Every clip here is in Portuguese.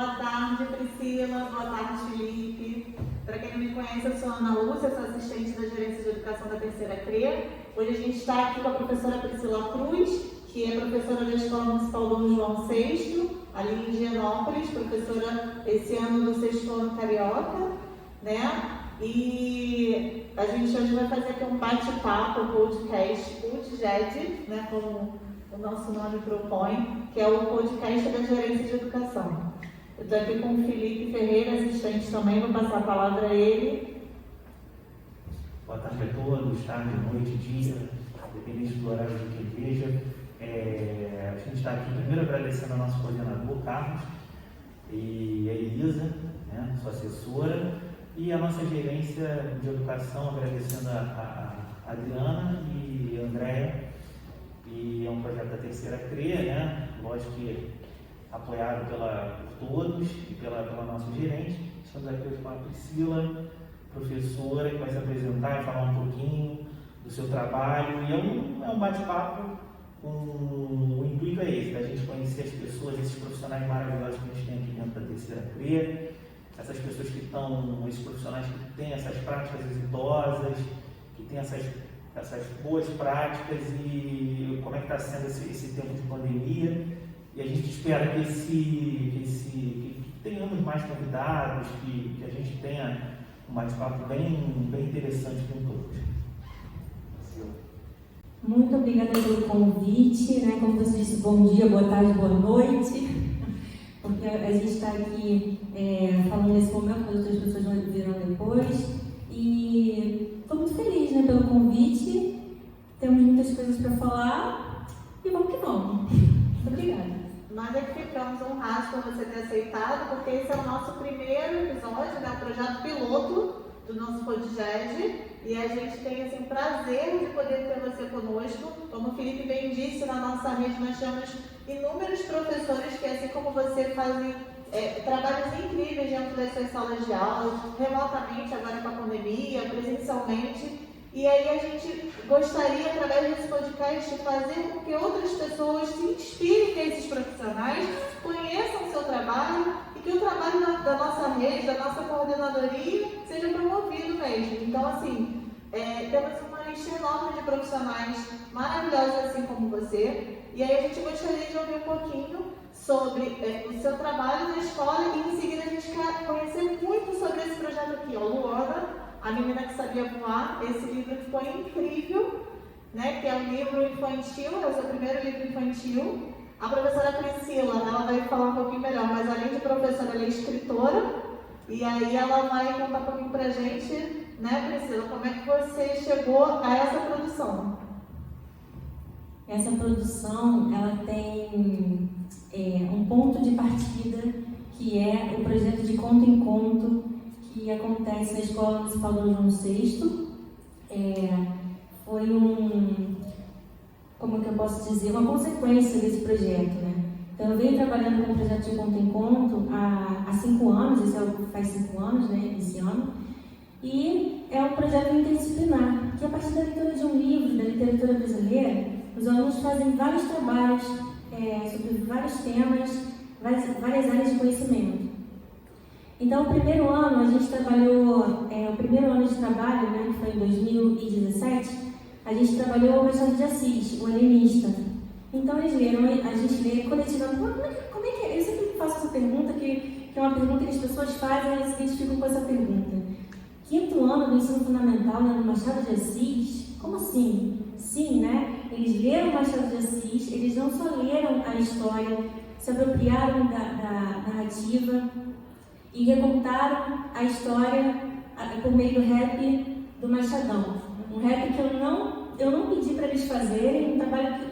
Boa tarde, Priscila. Boa tarde, Felipe. Para quem não me conhece, eu sou Ana Lúcia, sou assistente da Gerência de Educação da Terceira CREA. Hoje a gente está aqui com a professora Priscila Cruz, que é professora da Escola Municipal Dom João VI, ali em Higienópolis, professora esse ano do 6º ano Carioca, né? E a gente hoje vai fazer aqui um bate-papo, um podcast, PodGed, né, como o nosso nome propõe, que é o podcast da Gerência de Educação. Eu estou aqui com o Felipe Ferreira, assistente também, vou passar a palavra a ele. Boa tarde a todos, tarde, noite, dia, dependente do horário do que veja. A gente está aqui primeiro agradecendo ao nosso coordenador, Carlos, e a Elisa, né, sua assessora, e a nossa gerência de educação, agradecendo a Adriana e a Andréia. E é um projeto da Terceira CREA, né? Lógico que apoiado por todos e pela nossa gerente. Estamos aqui hoje com a Priscila, professora, que vai se apresentar e falar um pouquinho do seu trabalho. E é um bate-papo o intuito é esse, da gente conhecer as pessoas, esses profissionais maravilhosos que a gente tem aqui dentro da Terceira CREA, essas pessoas que estão, esses profissionais que têm essas práticas exitosas, que têm essas boas práticas e como é que está sendo esse tempo de pandemia. E a gente espera que tenhamos mais convidados, que a gente tenha um bate-papo bem interessante com todos. Muito obrigada pelo convite, né? Como você disse, bom dia, boa tarde, boa noite, porque a gente está aqui falando nesse momento, que as outras pessoas virão depois, e estou muito feliz, né, pelo convite, temos muitas coisas para falar, e vamos que vamos. Muito obrigada. Nós é que ficamos honrados por você ter aceitado, porque esse é o nosso primeiro episódio, né, o projeto piloto do nosso PodGed, e a gente tem assim, o prazer de poder ter você conosco. Como o Felipe bem disse, na nossa rede nós temos inúmeros professores que, assim como você, fazem trabalhos incríveis dentro das suas salas de aula, remotamente, agora com a pandemia, presencialmente. E aí a gente gostaria, através desse podcast, fazer com que outras pessoas se inspirem nesses profissionais, conheçam o seu trabalho e que o trabalho da nossa rede, da nossa coordenadoria, seja promovido mesmo. Então, assim, temos uma lista enorme de profissionais maravilhosos assim como você. E aí a gente gostaria de ouvir um pouquinho sobre o seu trabalho na escola e em seguida a gente quer conhecer muito sobre esse projeto aqui, ó, Luana, a menina que sabia voar. Esse livro ficou incrível, né? Que é um livro infantil, é o seu primeiro livro infantil. A professora Priscila, ela vai falar um pouquinho melhor, mas além de professora, ela é escritora. E aí ela vai contar um pouquinho pra gente, né, Priscila, como é que você chegou a essa produção? Essa produção, ela tem um ponto de partida, que é o projeto de conto em conto, que acontece na Escola Municipal Dom João VI. Foi como que eu posso dizer, uma consequência desse projeto, né? Então, eu venho trabalhando com o projeto de conto em conto há 5 anos, faz 5 anos, né, esse ano, e é um projeto interdisciplinar, que a partir da leitura de um livro da literatura brasileira, os alunos fazem vários trabalhos sobre vários temas, várias áreas de conhecimento. Então, o primeiro ano, a gente trabalhou, o primeiro ano de trabalho, né, que foi em 2017, a gente trabalhou o Machado de Assis, o alienista. Então, eles leram, a gente lê coletivamente. Como é que é? Eu sempre faço essa pergunta, que é uma pergunta que as pessoas fazem e elas se identificam com essa pergunta. 5º ano do ensino fundamental, né, no Machado de Assis? Como assim? Sim, né? Eles leram o Machado de Assis, eles não só leram a história, se apropriaram da narrativa e recontaram a história por meio do rap do Machadão. Um rap que eu não pedi para eles fazerem,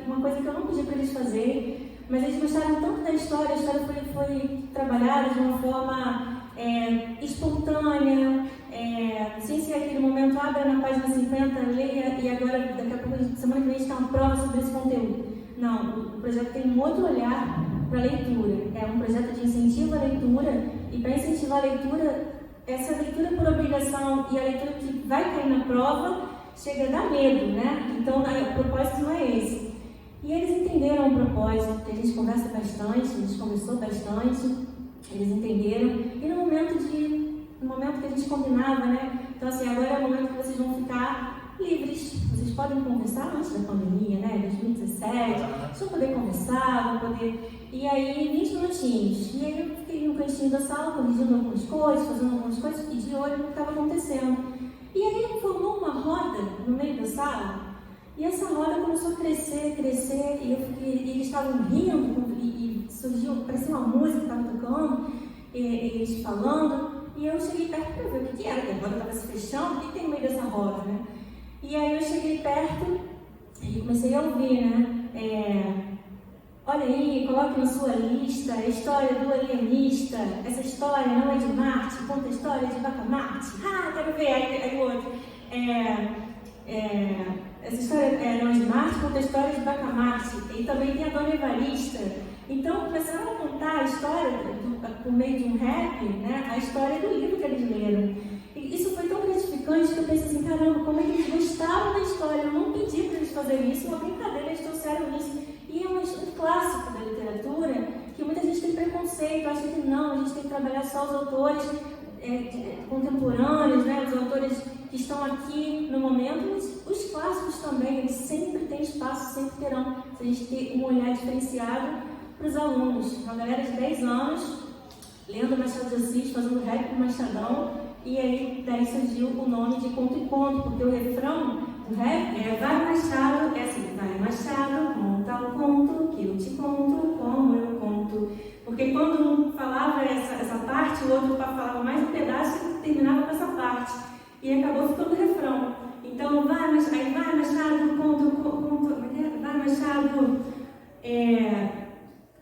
uma coisa que eu não pedi para eles fazerem, mas eles gostaram tanto da história, a história foi trabalhada de uma forma espontânea, sem ser aquele momento, abra na página 50, leia, e agora, daqui a pouco, semana que vem, a gente está uma prova sobre esse conteúdo. Não, o projeto tem um outro olhar para a leitura. É um projeto de incentivo à leitura, e para incentivar a leitura, essa leitura por obrigação e a leitura que vai cair na prova, chega a dar medo, né? Então, o propósito não é esse. E eles entenderam o propósito, porque a gente conversa bastante, a gente conversou bastante, eles entenderam. E no momento que a gente combinava, né? Então, assim, agora é o momento que vocês vão ficar livres. Vocês podem conversar antes da pandemia, né? 2017. Vocês vão poder conversar, vão poder... E aí, 20 minutinhos. E aí eu fiquei no cantinho da sala, corrigindo algumas coisas, fazendo algumas coisas e de olho no que estava acontecendo. E aí formou uma roda no meio da sala. E essa roda começou a crescer, e eles estavam rindo, e surgiu, parecia uma música que estava tocando, e eles falando. E eu cheguei perto para ver o que era, porque a roda estava se fechando, o que tem no meio dessa roda, né? E aí eu cheguei perto e comecei a ouvir, né? Olha aí, coloque na sua lista a história do alienista. Essa história não é de Marte, conta a história de Bacamarte. Ah, quero ver. Aí o outro. Essa história não é de Marte, conta a história de Bacamarte. E também tem a Dona Evarista. Então começaram a contar a história, por meio de um rap, né? A história do livro que eles leram. E isso foi tão gratificante que eu pensei assim, caramba, como é que eles gostaram da história? Eu não pedi para eles fazerem isso, uma brincadeira, eles trouxeram isso. E é um clássico da literatura que muita gente tem preconceito, acha que não, a gente tem que trabalhar só os autores contemporâneos, né? Os autores que estão aqui no momento, mas os clássicos também, eles sempre têm espaço, sempre terão, se a gente ter um olhar diferenciado para os alunos. Uma galera de 10 anos, lendo Machado de Assis, fazendo rap com Machadão, e aí daí surgiu o nome de Conto e Conto, porque o refrão do rap vai Machado, assim, vai Machado, conta o conto, que eu te conto, como eu conto. Porque quando um falava essa parte, o outro falava mais um pedaço e terminava com essa parte. E acabou ficando o refrão. Então, vai Machado, conto, vai Machado,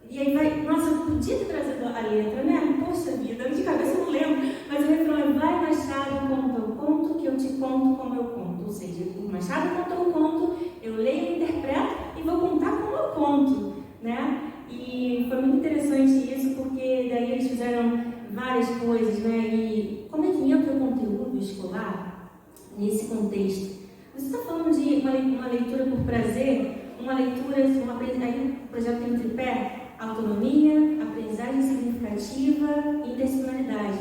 e aí vai, nossa, eu podia ter trazido a letra, né? Poxa vida, de cabeça eu não lembro, mas o refrão é vai Machado, conta o conto, que eu te conto como eu conto. Ou seja, o Machado contou o conto, eu leio, interpreto e vou contar como eu conto, né? E foi muito interessante isso, porque daí eles fizeram várias coisas, né? E como é que entra o conteúdo escolar nesse contexto? Você está falando de uma leitura por prazer, uma leitura, aí o projeto tem um tripé, autonomia, aprendizagem significativa e interdisciplinaridade.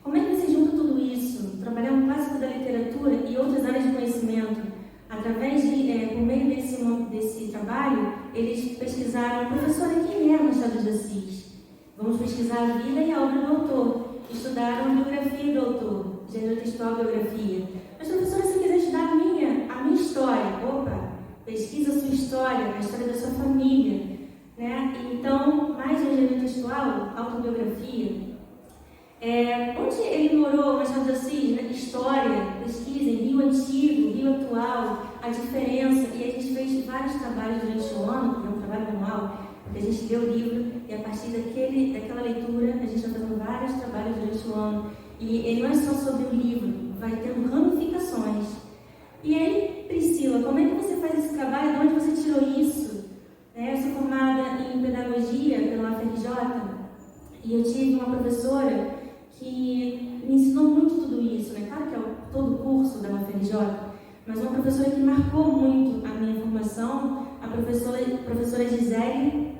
Como é que você junta tudo isso? Trabalhar um clássico da literatura e outras áreas de conhecimento. Através por meio desse trabalho, eles pesquisaram, professora, quem é Machado de Assis? Vamos pesquisar a vida e a obra do autor. Estudaram a biografia do autor, gênero textual, biografia. Mas, professora, se eu quiser estudar a minha história, pesquisa a sua história, a história da sua família, né? Então, mais um gênero textual, autobiografia. Onde ele morou, Machado de Assis, né? História, pesquisa em Rio Antigo, Rio Atual, a diferença. E a gente fez vários trabalhos durante o ano, que é um trabalho anual, porque a gente lê o livro e a partir daquela leitura a gente está fazendo vários trabalhos durante o ano. E ele não é só sobre o livro, vai tendo ramificações. E aí, Priscila, como é que você faz esse trabalho? De onde você tirou isso? Eu sou formada em pedagogia pela UFRJ e eu tive uma professora que me ensinou muito tudo isso, né? Claro que é todo o curso da UFRJ, mas uma professora que marcou muito a minha formação, a professora Gisele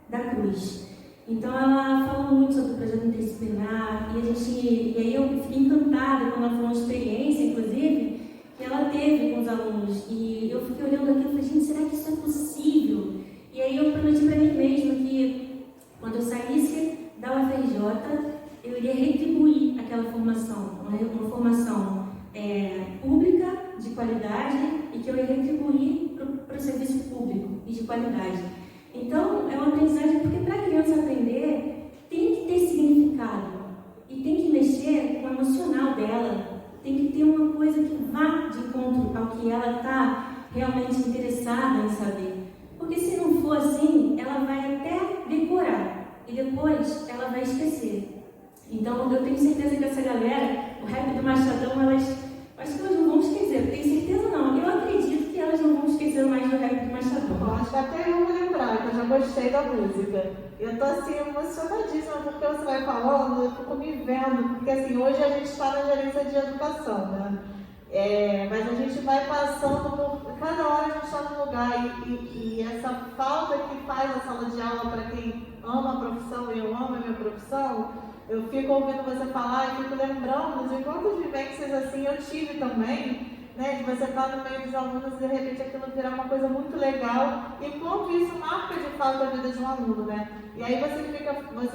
da Cruz. Então ela falou muito sobre o projeto interdisciplinar e aí eu fiquei encantada quando ela falou uma experiência, inclusive, que ela teve com os alunos. E eu fiquei olhando aquilo e falei, gente, será que isso é possível? E aí eu prometi para mim mesma que quando eu saísse da UFRJ, eu iria retribuir aquela formação, uma formação pública, de qualidade, e que eu ia retribuir para o serviço público e de qualidade. Então, é uma aprendizagem, porque para a criança aprender, tem que ter significado, e tem que mexer com o emocional dela, tem que ter uma coisa que vá de encontro ao que ela está realmente interessada em saber. Porque se não for assim, ela vai até decorar, e depois ela vai esquecer. Então, eu tenho certeza que essa galera, o rap do Machadão, acho que elas não vão esquecer. Tenho certeza não. Eu acredito que elas não vão esquecer mais do rap do Machadão. Acho que até eu vou lembrar, que eu já gostei da música. Eu tô assim, emocionadíssima, porque você vai falando, eu fico me vendo, porque assim, hoje a gente está na gerência de educação, né? Mas a gente vai passando por... Cada hora a gente está num lugar e essa falta que faz a sala de aula para quem amo a profissão e eu amo a minha profissão, eu fico ouvindo você falar e fico lembrando de quantas vivências assim eu tive também, né, de você estar no meio dos alunos e de repente aquilo virar uma coisa muito legal e quanto isso marca de fato a vida de um aluno, né? E aí você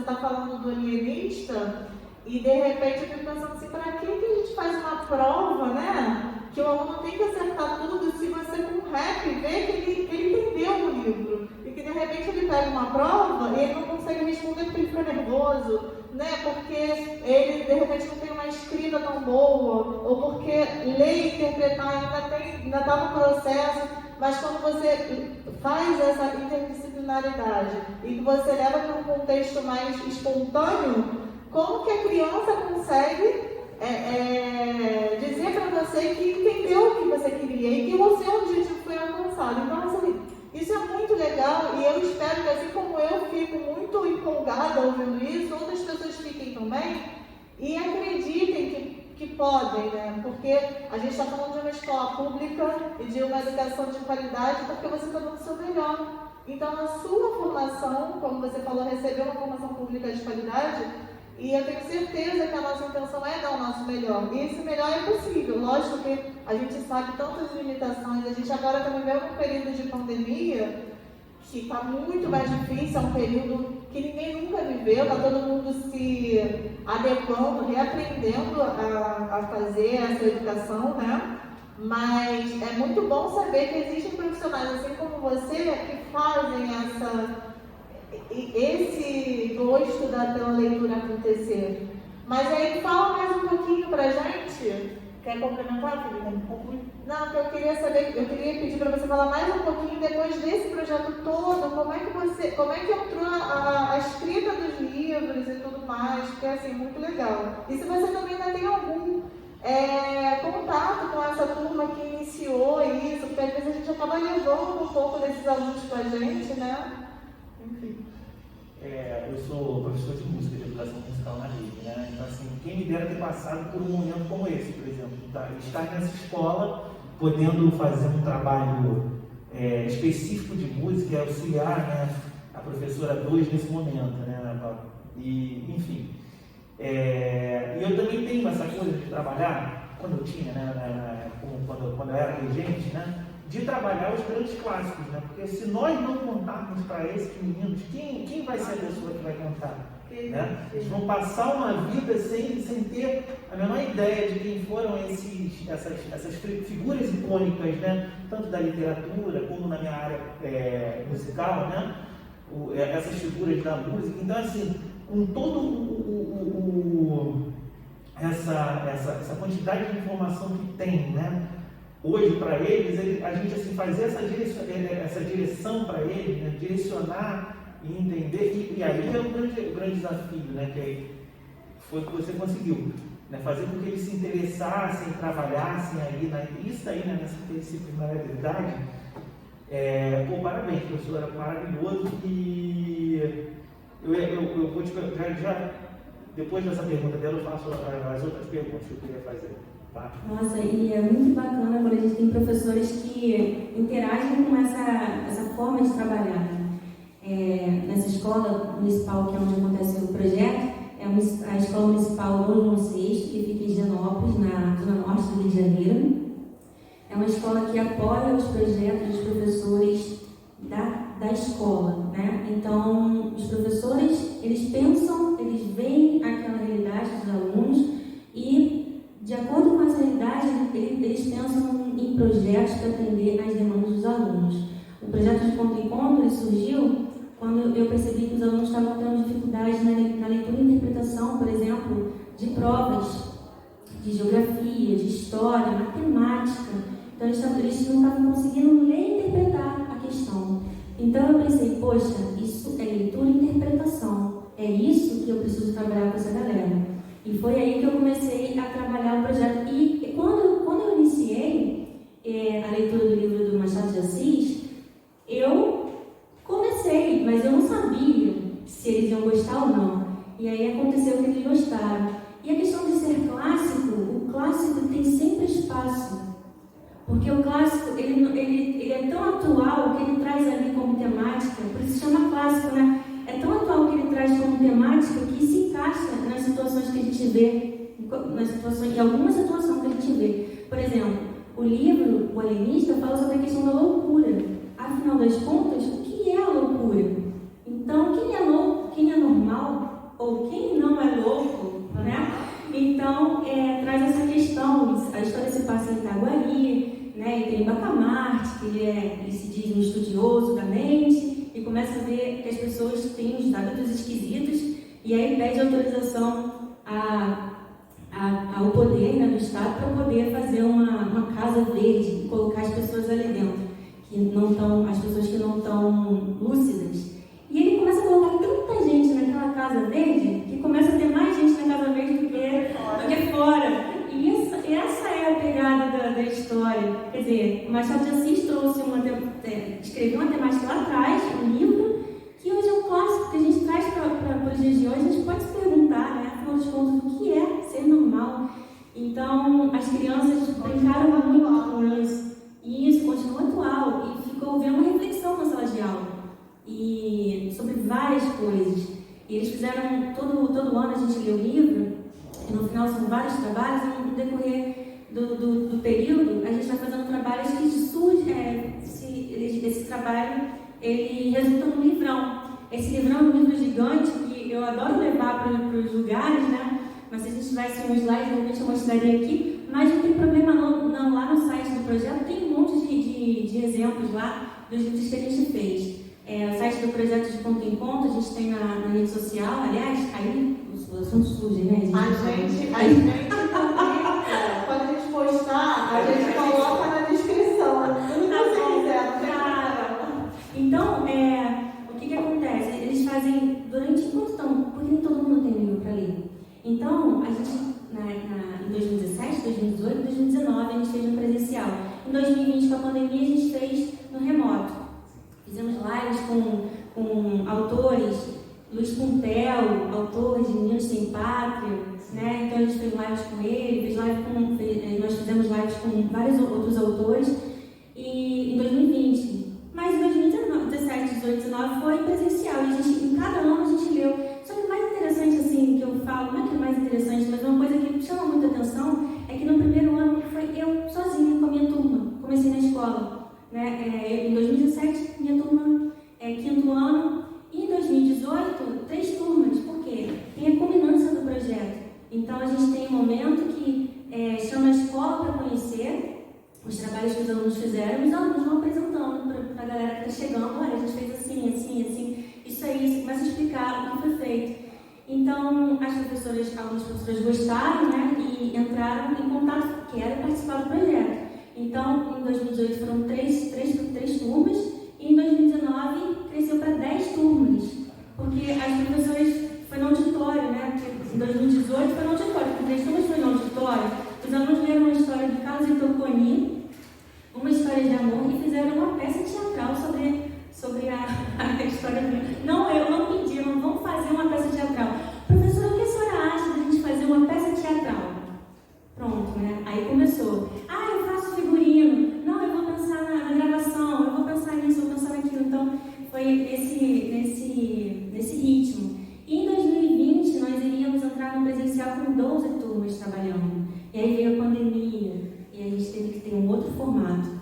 está falando do alienista e de repente eu fico pensando assim, para que a gente faz uma prova, né? Que o aluno tem que acertar tudo se você com rap vê que ele entendeu o livro e que de repente ele pega uma prova e ele não consegue responder porque ele fica nervoso, né? Porque ele de repente não tem uma escrita tão boa ou porque ler e interpretar ainda está no processo, mas quando você faz essa interdisciplinaridade e que você leva para um contexto mais espontâneo, como que a criança consegue dizer para você que entendeu o que você queria e que o seu objetivo foi alcançado? Então, assim, isso é muito legal e eu espero que, assim como eu fico muito empolgada ouvindo isso, outras pessoas fiquem também e acreditem que podem, né? Porque a gente está falando de uma escola pública e de uma educação de qualidade porque você está dando o seu melhor. Então, a sua formação, como você falou, recebeu uma formação pública de qualidade. E eu tenho certeza que a nossa intenção é dar o nosso melhor. E esse melhor é possível. Lógico que a gente sabe tantas limitações. A gente agora está vivendo um período de pandemia que está muito mais difícil. É um período que ninguém nunca viveu. Está todo mundo se adequando, reaprendendo a fazer essa educação, né? Mas é muito bom saber que existem profissionais assim como você que fazem esse gosto pela leitura acontecer. Mas aí fala mais um pouquinho pra gente. Quer complementar, Felipe? Não, que eu queria saber, eu queria pedir para você falar mais um pouquinho depois desse projeto todo, como é que entrou a escrita dos livros e tudo mais, que é assim, muito legal. E se você também ainda tem algum contato com essa turma que iniciou isso, porque às vezes a gente acaba levando um pouco desses alunos com a gente, né? Enfim. Eu sou professor de música, de educação musical na rede, né? Então, assim, quem me dera ter passado por um momento como esse, por exemplo, estar nessa escola, podendo fazer um trabalho específico de música e auxiliar, né, a professora 2 nesse momento, né? E, enfim. E eu também tenho essa coisa de trabalhar, quando eu tinha, né, quando eu era regente, né? De trabalhar os grandes clássicos, né? Porque se nós não contarmos para esses meninos, quem vai ser a pessoa que vai contar? Né? Eles vão passar uma vida sem ter a menor ideia de quem foram essas figuras icônicas, né? Tanto da literatura como na minha área musical, né? Essas figuras da música. Então, assim, com todo essa quantidade de informação que tem, né? Hoje, para eles, a gente assim, fazer essa direção para eles, né? Direcionar e entender, e aí é um grande desafio, né? Que foi o que você conseguiu, né? Fazer com que eles se interessassem, trabalhassem aí, isso aí, né? Nessa disciplinaridade. Parabéns, professor, era maravilhoso. E eu vou te já depois dessa pergunta dela, eu faço as outras perguntas que eu queria fazer. Nossa, e é muito bacana quando a gente tem professores que interagem com essa forma de trabalhar. Nessa escola municipal, que é onde acontece o projeto, é a Escola Municipal Dom João VI, que fica em Higienópolis, na zona norte do Rio de Janeiro. É uma escola que apoia os projetos dos professores da escola, né? Então, os professores, eles pensam, eles veem aquela realidade dos alunos e, de acordo com essa realidade, eles pensam em projetos para atender às demandas dos alunos. O projeto de ponto em ponto surgiu quando eu percebi que os alunos estavam tendo dificuldade na leitura e interpretação, por exemplo, de provas de geografia, de história, matemática. Então, eles não estavam conseguindo ler e interpretar a questão. Então, eu pensei, poxa, isso é leitura e interpretação. É isso que eu preciso trabalhar com essa galera. E foi aí que eu comecei a trabalhar o projeto. E quando eu iniciei a leitura do livro do Machado de Assis, eu comecei, mas eu não sabia se eles iam gostar ou não. E aí aconteceu que eles gostaram. E a questão de ser clássico, o clássico tem sempre espaço. Porque o clássico, ele é tão atual que ele traz ali como temática, por isso se chama clássico, né? É tão atual que traz como temática que se encaixa nas situações que a gente vê, em alguma situação que a gente vê. Por exemplo, o livro, o Alienista, fala sobre a questão da loucura. Afinal das contas, o que é a loucura? Então, quem é louco, quem é normal, ou quem não é louco, né? Então, traz essa questão. A história se passa em Itaguaí, né? E tem Bacamarte, que ele se diz um estudioso da mente, e começa a ver que as pessoas têm uns hábitos esquisitos, e aí pede autorização ao poder, né, do Estado para poder fazer uma casa verde e colocar as pessoas ali dentro, as pessoas que não estão lúcidas. E ele começa a colocar tanta gente naquela casa verde que começa a ter mais gente na casa verde do que fora. E essa é a pegada da história. Quer dizer, o Machado de Assis escreveu uma temática lá atrás, um livro, que hoje é um clássico que a gente traz para os dias de hoje. A gente pode se perguntar, né, afinal de contas, o que é ser normal? Então, as crianças brincaram muito com isso. E isso continua atual. E ficou vendo uma reflexão na sala de aula. E sobre várias coisas. E eles fizeram, todo ano a gente lê o livro, e no final são vários trabalhos, e no decorrer do período, a gente vai fazendo trabalhos que surgem, esse trabalho, ele resulta num livrão. Esse livrão é um livro gigante, que eu adoro levar para os lugares, né? Mas se a gente tivesse um slide, realmente eu mostraria aqui. Mas não tem problema não, lá no site do projeto tem um monte de exemplos lá dos livros que a gente fez. O site do projeto de Conto em Conto, a gente tem na rede social, aliás, aí os assuntos surgem, né? A gente também, quando a gente postar, a gente coloca na descrição. Tudo que você quiser. Então, o que acontece? Eles fazem durante quanto tempo? Porque nem todo mundo tem livro para ler. Então, a gente, em 2017, 2018, 2019, a gente fez no presencial. Em 2020, com a pandemia, a gente fez no remoto. Fizemos lives com autores, Luiz Puntel, autor de Meninos Sem Pátria, né? Então a gente fez lives com ele, nós fizemos lives com vários outros autores, e em 2020. Mas em 2017, 18, 19 foi presencial, e em cada ano a gente leu. Só que o mais interessante, assim, que eu falo, não é que é mais interessante, mas uma coisa que chama muita atenção, é que no primeiro ano foi eu sozinha com a minha turma, comecei na escola. Né? Em 2017, minha turma quinto ano, e em 2018, 3 turmas. Por quê? Tem a culminância do projeto. Então, a gente tem um momento que chama a escola para conhecer os trabalhos que os alunos fizeram, e os alunos vão apresentando para a galera que está chegando. Olha, a gente fez assim, assim, assim, isso aí, você começa a explicar o que foi feito. Então, algumas professoras gostaram, né, e entraram em contato, querem participar do projeto. Então, em 2018 foram 3 turmas, e em 2019 cresceu para 10 turmas, porque as professoras foi no auditório, né? Porque em 2018 foi no auditório, porque 3 turmas foi no auditório. Os alunos leram uma história de Carlos Itoconi, uma história de amor, e fizeram uma peça teatral sobre a história dele. Não, eu não pedi, não vamos fazer uma peça teatral. Professora, o que a senhora acha da gente fazer uma peça teatral? Pronto, né? Aí começou. Eu faço figurino. Não, eu vou pensar na gravação. Eu vou pensar nisso, eu vou pensar naquilo. Então, foi nesse ritmo. E em 2020, nós iríamos entrar no presencial com 12 turmas trabalhando. E aí veio a pandemia. E a gente teve que ter um outro formato.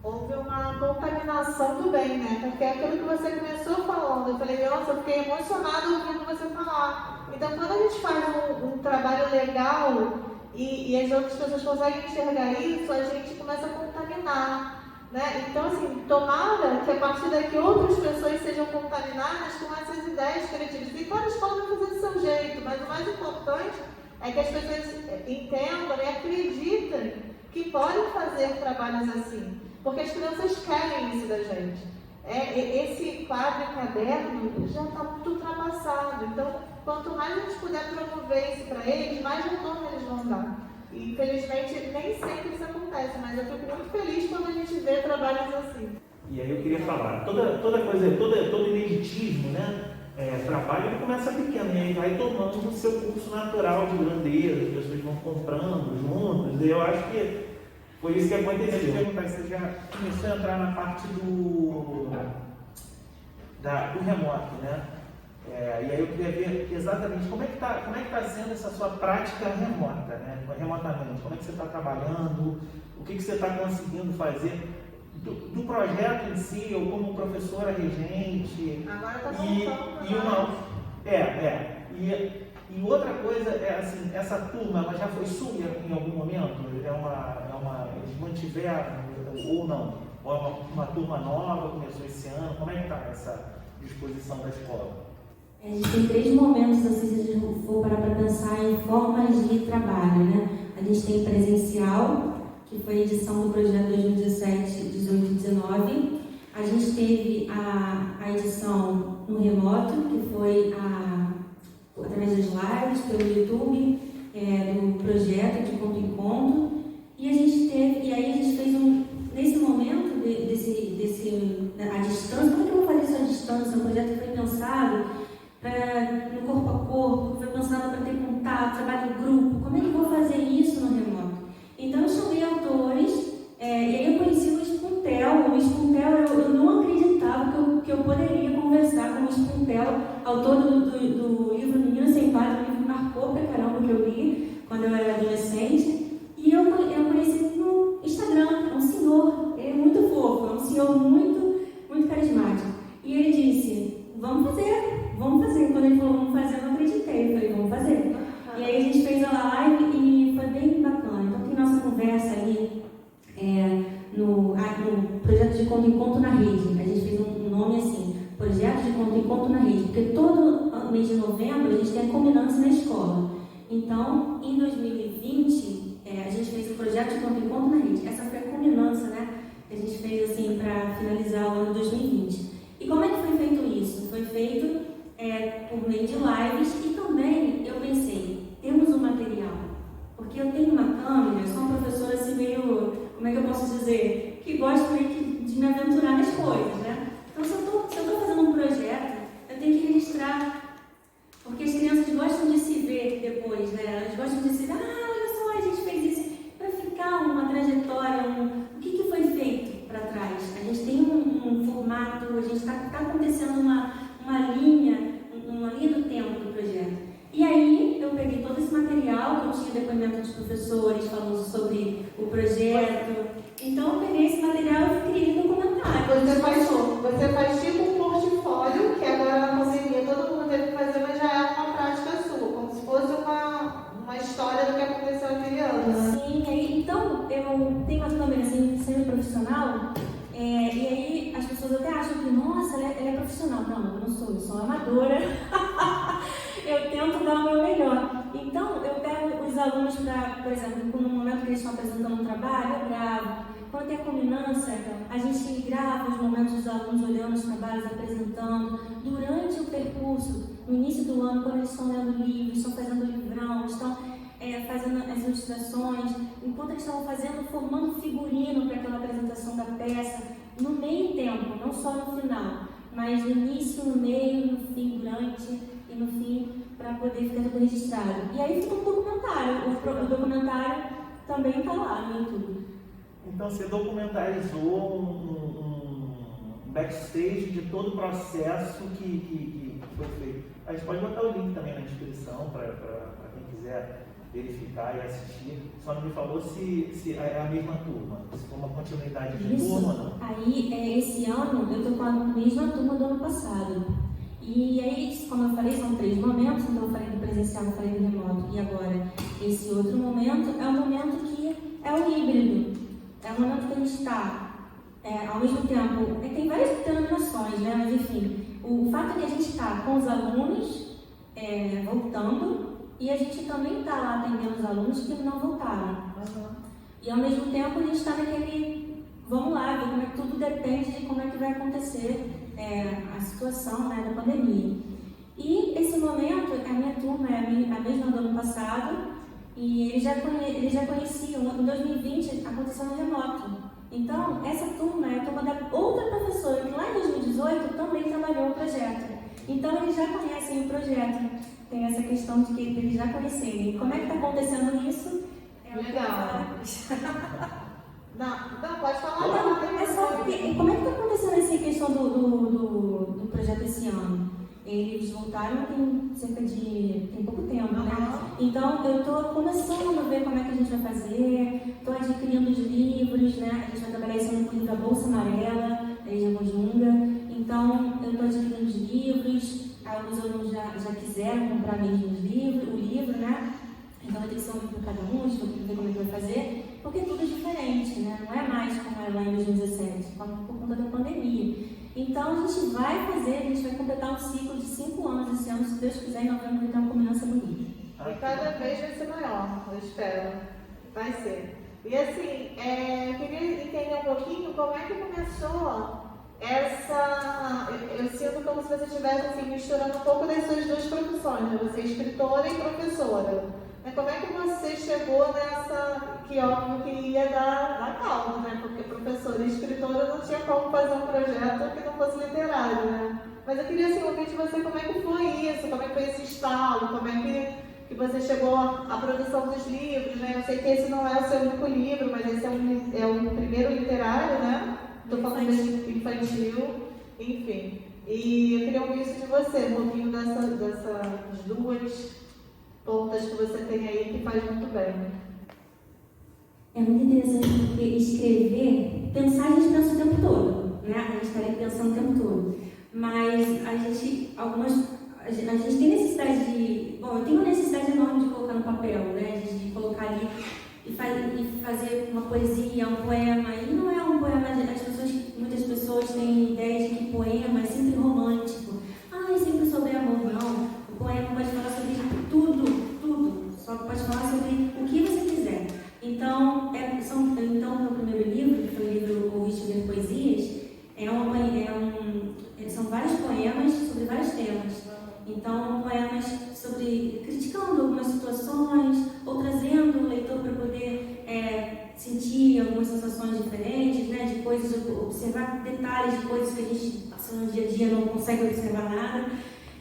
Houve uma contaminação do bem, né? Porque é aquilo que você começou falando. Eu falei, nossa, eu fiquei emocionada ouvindo você falar. Então, quando a gente faz um trabalho legal e as outras pessoas conseguem enxergar isso, a gente começa a contaminar, né? Então, assim, tomara que a partir daqui outras pessoas sejam contaminadas com essas ideias criativas. E cada escola vai fazer do seu jeito, mas o mais importante é que as pessoas entendam e acreditem que podem fazer trabalhos assim. Porque as crianças querem isso da gente. Esse quadro e caderno já está muito ultrapassado. Então, quanto mais a gente puder promover isso para eles, mais retorno eles vão dar. E, infelizmente, nem sempre isso acontece, mas eu fico muito feliz quando a gente vê trabalhos assim. E aí eu queria falar, todo ineditismo, né? Trabalho ele começa pequeno, e aí vai tomando o seu curso natural de grandeza, as pessoas vão comprando juntos, e eu acho que foi isso que aconteceu. Você já começou a entrar na parte do remoto, né? E aí eu queria ver exatamente como é que tá sendo essa sua prática remota, né? Remotamente. Como é que você está trabalhando, o que você está conseguindo fazer do projeto em si, ou como professora regente. Agora está voltando. E outra coisa é assim, essa turma, ela já foi sua em algum momento? Eles mantiveram ou não? Ou é uma turma nova, começou esse ano? Como é que está essa disposição da escola? A gente tem 3 momentos, assim, se a gente for parar para pensar em formas de trabalho, né? A gente tem presencial, que foi a edição do projeto 2017, 18 e 19. A gente teve a edição no remoto, que foi através das lives, pelo YouTube, do projeto de conto em conto. E aí a gente fez nesse momento a distância, como é que eu vou fazer isso à distância? Um projeto que foi pensado no corpo a corpo, foi pensado para ter contato, trabalho em grupo. Como é que eu vou fazer isso no remoto? Então eu chamei autores, e aí eu conheci o Luiz Puntel. O Luiz Puntel, eu não acreditava que eu poderia conversar com o Luiz Puntel, autor do livro Menina Sem Pátria, um livro que marcou pra caramba, que eu li quando eu era adolescente. E eu conheci no Instagram, é um senhor, ele é muito fofo, é um senhor muito, muito carismático. E ele disse, vamos fazer. Quando ele falou, vamos fazer, eu não acreditei, eu falei, vamos fazer. E aí a gente fez a live e foi bem bacana. Então tem nossa conversa ali no projeto de conto em conto na rede. A gente fez um nome assim, projeto de conto em conto na rede, porque todo mês de novembro a gente tem a culminância na escola. Então, em 2020, a gente fez o projeto de conto em conto na rede. Essa foi a culminância, né? Que a gente fez assim para finalizar o ano 2020. E como é que foi feito isso? Foi feito por meio de lives, e também eu pensei, temos um material, porque eu tenho uma câmera, eu sou uma professora assim meio, como é que eu posso dizer, que gosta meio que de me aventurar nas coisas, né? Então se eu estou fazendo um projeto, eu tenho que registrar, porque as crianças gostam de se ver depois, né? Elas gostam de se ver, olha só, a gente fez isso, para ficar uma trajetória, o que foi feito para trás. A gente tem um formato, a gente está acontecendo uma linha do tempo do projeto. E aí eu peguei todo esse material, que eu tinha depoimento de professores falando sobre o projeto. Então eu peguei esse material e criei um documentário. Você faz tipo um portfólio, que agora na pandemia todo mundo teve que fazer, mas já é uma prática sua, como se fosse uma história do que aconteceu aquele ano. Sim, então eu tenho uma câmera assim, semi-profissional. E aí as pessoas até acham que, nossa, ela é profissional. Não, eu não sou, eu sou amadora. Eu tento dar o meu melhor. Então, eu pego os alunos para, por exemplo, no momento que eles estão apresentando um trabalho, eu gravo. Quando tem a culminância, a gente grava os momentos dos alunos olhando os trabalhos, apresentando. Durante o percurso, no início do ano, quando eles estão lendo livros, estão fazendo livrão, estão fazendo as ilustrações, enquanto eles estavam formando figurino para aquela apresentação da peça, no meio tempo, não só no final, mas no início, no meio, no fim, durante e no fim, para poder ficar tudo registrado. E aí ficou um documentário, o documentário também está lá no YouTube. Então você documentarizou um backstage de todo o processo que foi feito. A gente pode botar o link também na descrição para quem quiser verificar e assistir. Só não me falou se é a mesma turma, se for uma continuidade de turma ou não. Aí, esse ano, eu estou com a mesma turma do ano passado. E aí, como eu falei, são 3 momentos, então eu falei do presencial, eu falei do remoto. E agora, esse outro momento é um momento que é o híbrido. É um momento que a gente está, ao mesmo tempo, tem várias denominações, né? Mas enfim, o fato é que a gente está com os alunos voltando, e a gente também está lá atendendo os alunos que não voltaram. Uhum. E ao mesmo tempo a gente está naquele, vamos lá, ver como é que tudo depende de como é que vai acontecer a situação, né, da pandemia. E esse momento, a minha turma é a mesma do ano passado, e eles já conheciam, em 2020 aconteceu no remoto. Então, essa turma é a turma da outra professora, que lá em 2018 também trabalhou o projeto. Então, eles já conhecem o projeto. Tem essa questão de que eles já conhecerem. Como é que está acontecendo isso? Legal. Não, pode falar. Não, é só porque, como é que está acontecendo essa questão do projeto esse ano? Eles voltaram tem pouco tempo, né? Então eu estou começando a ver como é que a gente vai fazer, estou adquirindo os livros, né? A gente vai trabalhar esse ano com o livro A Bolsa Amarela, da Lígia Mojunga. Então eu estou adquirindo os livros, alguns alunos já quiseram comprar mesmo o livro, né? Então vai ter que ser um livro para cada um, a gente vai ter que ver como é que vai fazer, porque tudo é diferente, né? Não é mais como era lá em 2017, por conta da pandemia. Então a gente vai completar um ciclo de 5 anos esse ano, se Deus quiser, em novembro vai ter uma combinância bonita. E cada vez vai ser maior, eu espero. Vai ser. E assim, eu queria entender um pouquinho como é que começou essa. Eu sinto como se você estivesse assim, misturando um pouco das suas duas profissões, né? Você é escritora e professora. Como é que você chegou nessa, que óbvio que ia dar calma, né? Porque professora e escritora não tinha como fazer um projeto que não fosse literário, né? Mas eu queria assim, ouvir de você como é que foi isso, como é que foi esse estalo, como é que você chegou à produção dos livros, né? Eu sei que esse não é o seu único livro, mas esse é o primeiro literário, né? Estou falando de infantil, enfim. E eu queria ouvir isso de você, um pouquinho dessas duas pontas que você tem aí que faz muito bem. É muito interessante porque escrever, pensar a gente pensa o tempo todo, né? A gente está ali pensando o tempo todo. Mas a gente tem necessidade de... Bom, eu tenho uma necessidade enorme de colocar no papel, né? De colocar ali e fazer uma poesia, um poema. E não é um poema, muitas pessoas têm ideia de que poema é sempre romântico. É sempre sobre amor. Não, o poema pode falar sobre tudo. Só pode falar sobre o que você quiser. Então, meu primeiro livro, que foi o livro Ouviste Ver Poesias, são vários poemas sobre vários temas. Então, poemas criticando algumas situações, ou trazendo o leitor para poder sentir algumas sensações diferentes, né, de coisas, observar detalhes de coisas que a gente passa no dia a dia não consegue observar nada.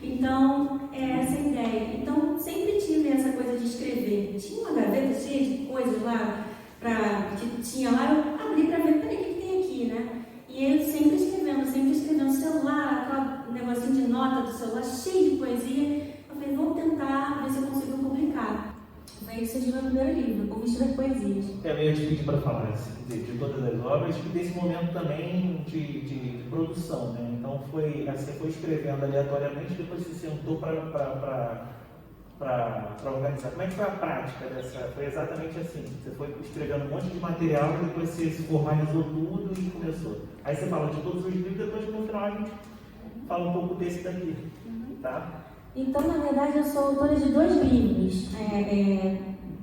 Então, é essa a ideia. Então, sempre tive essa coisa de escrever. Tinha uma gaveta cheia de coisas lá, que tinha lá, eu abri para ver, peraí, o que tem aqui, né? E eu sempre escrevendo, celular, aquele negocinho de nota do celular, cheio de poesia. Eu falei, vou tentar ver se eu consigo publicar. Foi aí que surgiu o meu primeiro livro, Ouviste Ver Poesias. Eu ia te pedir para falar de todas as obras e desse momento também de produção, né? Então você foi escrevendo aleatoriamente, depois você sentou para organizar. Como é que foi a prática dessa? Foi exatamente assim, você foi escrevendo um monte de material, depois você se formalizou tudo e começou. Aí você fala de todos os livros, depois no final a gente fala um pouco desse daqui, tá? Então, na verdade, eu sou autora de 2 livros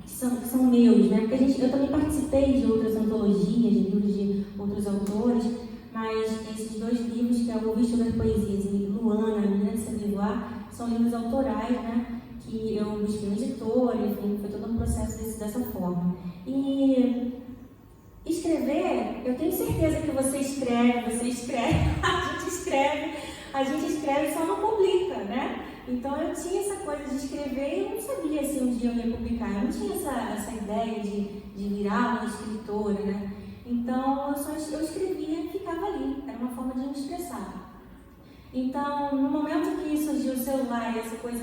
que são meus, né? Porque eu também participei de outras antologias, de livros de outros autores, mas esses 2 livros, que é o Ouviste Ver Poesias e Luana, Menina de Saint-Vivoire, são livros autorais, né? Que eu busquei um editor, enfim, foi todo um processo dessa forma. E escrever, eu tenho certeza que você escreve, a gente escreve, só não publica, né? Então eu tinha essa coisa de escrever e eu não sabia se um dia eu ia publicar, eu não tinha essa ideia de virar uma escritora, né? Então eu escrevia e ficava ali, era uma forma de me expressar. Então, no momento que surgiu o celular, essa coisa,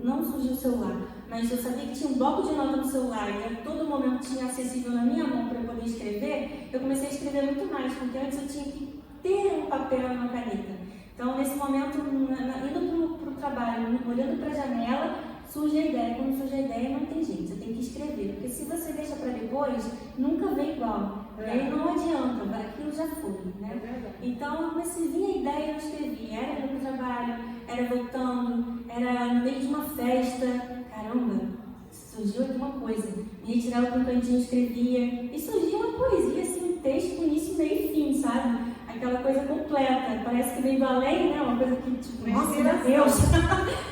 não surgiu o celular, mas eu sabia que tinha um bloco de nota no celular e a todo momento tinha acessível na minha mão para eu poder escrever, eu comecei a escrever muito mais, porque antes eu tinha que ter um papel e uma caneta. Então, nesse momento, indo para o trabalho, olhando para a janela, surge a ideia. Quando surge a ideia, não tem jeito, você tem que escrever. Porque se você deixa para depois, nunca vem igual. E aí não adianta, aquilo já foi, né? Então, eu comecei a vir a ideia e eu escrevi. Era indo para o trabalho, era voltando, era no meio de uma festa. Caramba, surgiu aqui uma coisa. Me retirava para um cantinho, escrevia. E surgiu uma poesia, assim, um texto com início, meio e fim, sabe? Aquela coisa completa, parece que veio do além, né? Uma coisa que, tipo, nossa, meu Deus!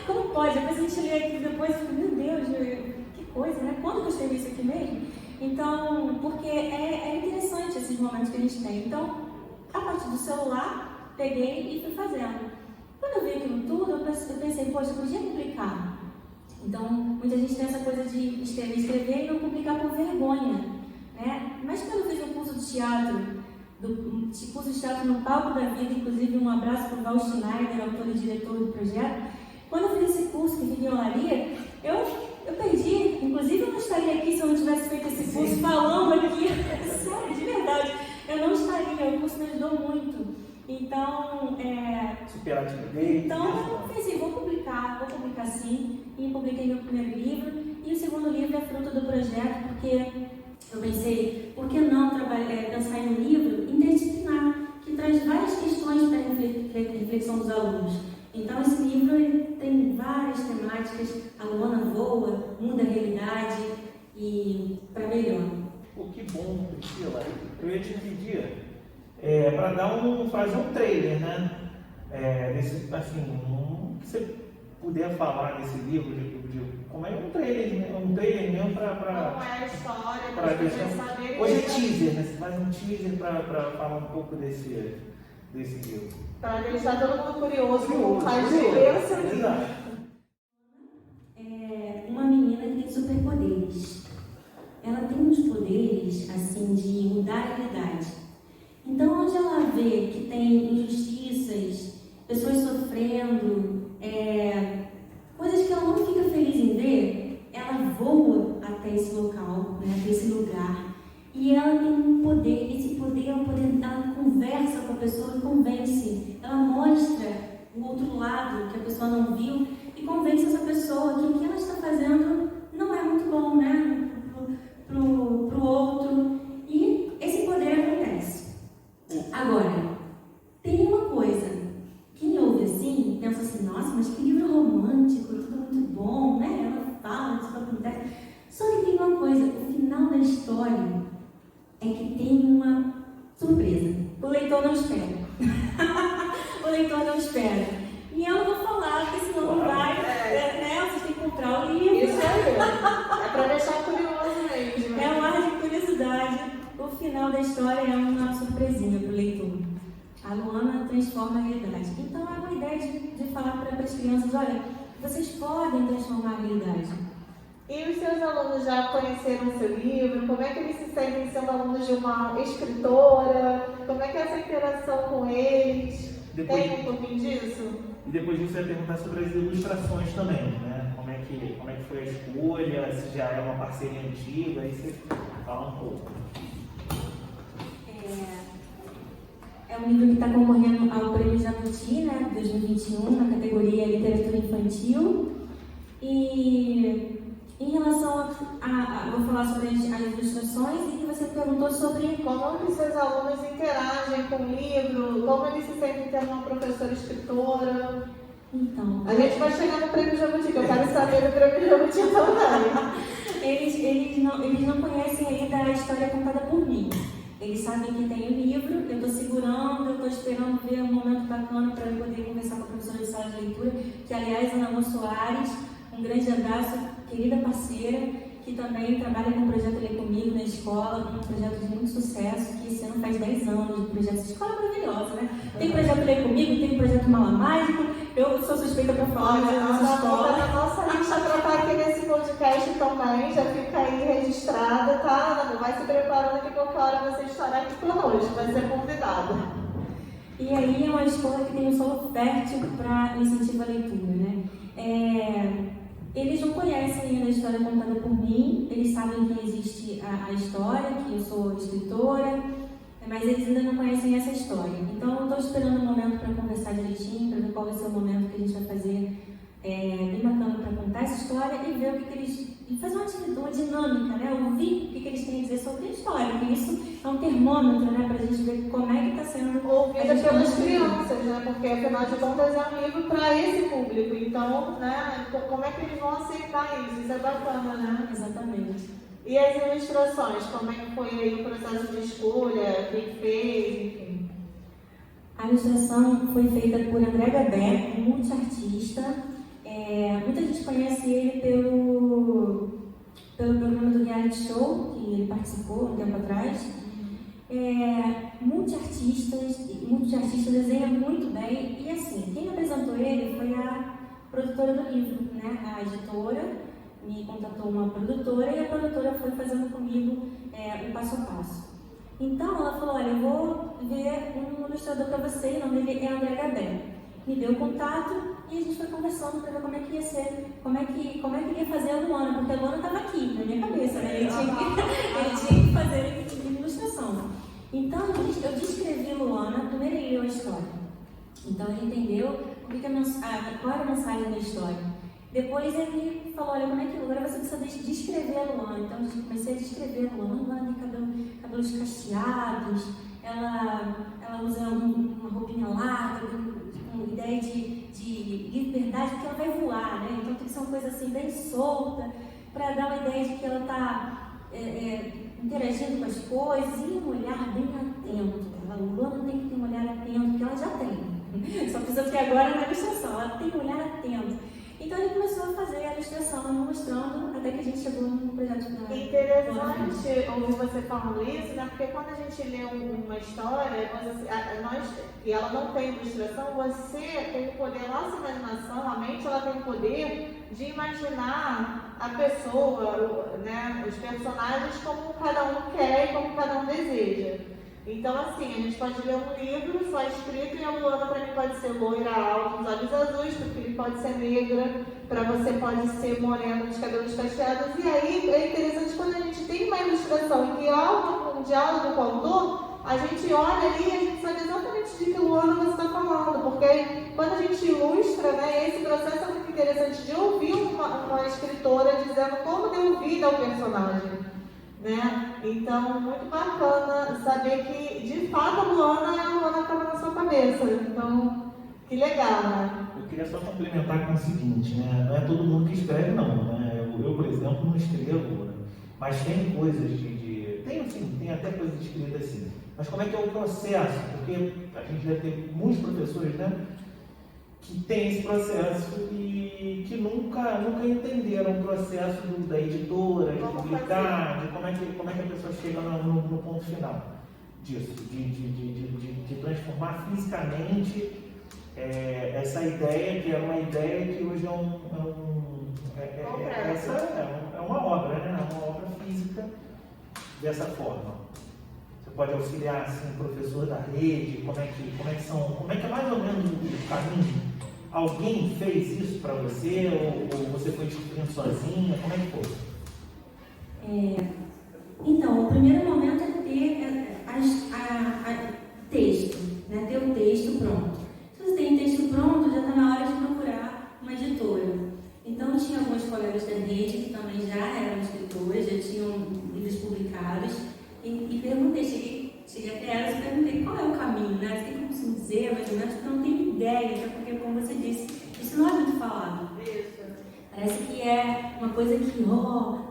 Como pode? Depois a gente lê aqui depois e meu Deus, que coisa, né? Quando eu escrevi isso aqui mesmo? Então, porque é interessante esses momentos que a gente tem. Então, a partir do celular, peguei e fui fazendo. Quando eu vi aquilo tudo, eu pensei, poxa, eu podia publicar. Então, muita gente tem essa coisa de escrever e não publicar por vergonha, né? Mas quando eu fiz um curso de teatro, do curso de teatro no palco da vida, inclusive um abraço para o Val Schneider, autor e diretor do projeto. Quando eu fiz esse curso que fica em Olaria, eu perdi, inclusive eu não estaria aqui se eu não tivesse feito esse curso falando aqui, sério, de verdade, eu não estaria, o curso me ajudou muito. Então, superar a timidez. Então eu pensei, vou publicar sim, e publiquei meu primeiro livro, e o segundo livro é fruto do projeto, porque eu pensei, por que não pensar em um livro interdisciplinar, que traz várias questões para a reflexão dos alunos. Então esse livro ele tem várias temáticas, a Luana voa, muda a realidade e para melhor. Pô, que bom, Priscila. Eu ia te pedir para fazer um trailer, né? Se você puder falar desse livro, como é um trailer mesmo para. Como é a história, para as pessoas saberem. Hoje é teaser, né? Você faz um teaser para falar um pouco desse livro. Para deixar todo mundo curioso como faz diferença. Exato. É uma menina que tem superpoderes. Ela tem uns poderes, assim, de mudar a realidade. Então, onde ela vê que tem injustiças, pessoas sofrendo, coisas que ela não fica feliz em ver, ela voa até esse local, né, até esse lugar. E ela tem um poder, esse poder é um poder, ela conversa com a pessoa e convence. Ela mostra o outro lado que a pessoa não viu e convence essa pessoa que o que ela está fazendo não é muito bom, né, pro outro. E esse poder acontece. Agora, tem uma coisa, quem ouve assim, pensa assim, nossa, mas que livro romântico, tudo muito bom, né? Ela fala, isso acontece. Só que tem uma coisa, o final da história é que tem uma surpresa. O leitor não espera. O leitor não espera. E eu não vou falar, porque senão não vai, né? Você tem que comprar o livro. Isso aí, é para deixar curioso mesmo. É um ar de curiosidade. O final da história é uma surpresinha para o leitor. A Luana transforma a realidade. Então é uma ideia de falar para as crianças, olha, vocês podem transformar a realidade. E os seus alunos já conheceram o seu livro? Como é que eles se sentem sendo alunos de uma escritora? Como é que é essa interação com eles? Tem um pouquinho disso? E depois disso, eu ia perguntar sobre as ilustrações também, né? Como é que foi a escolha, se já é uma parceria antiga, aí você fala um pouco. É um livro que está concorrendo ao Prêmio Jabuti, né, 2021, na categoria Literatura Infantil. E em relação vou falar sobre as ilustrações e que você perguntou sobre como que seus alunos interagem com o livro, como eles se sentem tendo uma professora escritora. Então, a gente vai chegar no Prêmio Jabuti, que eu quero saber do Prêmio Jabuti também. Eles não conhecem ainda a história contada por mim. Eles sabem que tem um livro, eu estou segurando, eu estou esperando ver um momento bacana para eu poder conversar com a professora de sala de leitura, que aliás, Ana Soares, um grande abraço, querida parceira, que também trabalha com o projeto Lê Comigo na escola, um projeto de muito sucesso, que esse ano faz 10 anos de projeto. Essa escola é maravilhosa, né? Tem projeto Lê Comigo, tem projeto Mala Mágico, eu sou suspeita para falar da nossa escola. A nossa lista para estar aqui nesse podcast também, já fica aí registrada, tá? Ana, vai se preparando que qualquer hora você estará aqui conosco, vai ser convidada. E aí é uma escola que tem um solo fértil para incentivo à leitura, né? Eles não conhecem ainda a história contada por mim, eles sabem que existe a história, que eu sou escritora, mas eles ainda não conhecem essa história. Então eu estou esperando um momento para conversar direitinho, para ver qual vai ser o momento que a gente vai fazer bem bacana para contar essa história e ver o que eles... E fazer uma dinâmica, né? Ouvir o que eles têm a dizer sobre a história, porque isso é um termômetro, né? Para a gente ver como é que está sendo ouvida pelas crianças, né? Porque afinal de contas é um livro para esse público. Então, né? Como é que eles vão aceitar isso? Isso é bacana, né? Exatamente. E as ilustrações? Como é que foi aí o processo de escolha? Quem fez? Enfim. A ilustração foi feita por André Gabé, um multiartista. Muita gente conhece ele pelo programa do reality show, que ele participou um tempo atrás. Multiartistas desenha muito bem. E assim, quem apresentou ele foi a produtora do livro, né? A editora me contatou uma produtora e a produtora foi fazendo comigo o passo a passo. Então ela falou, olha, eu vou ilustrador para você, o nome dele é André Gabé. Me deu o contato e a gente foi conversando para ver como é que ia ser, como é que ia fazer a Luana, porque a Luana estava aqui, na minha cabeça, né? Ele tinha que fazer ilustração. Então, eu descrevi a Luana, primeiro ele leu a história. Então, ele entendeu qual era a mensagem da história. Depois ele falou, olha, como é que agora você precisa descrever a Luana. Então, eu comecei a descrever a Luana. A Luana tem cabelos cacheados, ela usa uma roupinha larga, com ideia de liberdade, porque ela vai voar, né? Então tem que ser uma coisa assim bem solta, para dar uma ideia de que ela está interagindo com as coisas e um olhar bem atento. A Luana tem que ter um olhar atento, que ela já tem. Só precisa ter agora na ilustração, ela tem um olhar atento. Então ele começou a fazer a ilustração, mostrando, até que a gente chegou no projeto da... Interessante ouvir você falando isso, né? Porque quando a gente lê uma história, e ela não tem ilustração, você tem o poder, a nossa imaginação, a mente, ela tem o poder de imaginar a pessoa, né? Os personagens como cada um quer e como cada um deseja. Então, assim, a gente pode ler um livro só escrito e a Luana para mim pode ser loira, alta, os olhos azuis, para o filho pode ser negra, para você pode ser morena, de cabelos cacheados. E aí é interessante quando a gente tem uma ilustração e há um diálogo com o autor, a gente olha ali e a gente sabe exatamente de que Luana você está falando, porque quando a gente ilustra, né, esse processo é muito interessante de ouvir uma escritora dizendo como deu vida ao personagem. Né? Então, muito bacana saber que, de fato, a Luana estava na sua cabeça. Então, que legal, né? Eu queria só complementar com o seguinte, né? Não é todo mundo que escreve, não, né? Eu, por exemplo, não escrevo, né? Mas tem coisas tem até coisas escritas assim. Mas como é que é o processo? Porque a gente deve ter muitos professores, né? Que tem esse processo e que nunca entenderam o processo da editora, de publicar, de como é que a pessoa chega no ponto final disso, de transformar fisicamente essa ideia, que era uma ideia que hoje é uma obra, né? É uma obra física dessa forma. Você pode auxiliar assim, o professor da rede, como é que é mais ou menos o caminho? Alguém fez isso para você ou você foi descobrindo sozinha? Como é que foi? Então, o primeiro momento é ter texto, né? Ter o texto pronto. Se você tem texto pronto, já está na hora de procurar uma editora. Então, tinha alguns colegas da rede que também já eram escritores, já tinham livros publicados e perguntei, cheguei até elas e perguntei qual é o caminho, né? Você tem como se dizer, mais ou menos, porque eu não tenho ideia, até porque, como você disse, isso não é muito falado. Parece que é uma coisa que,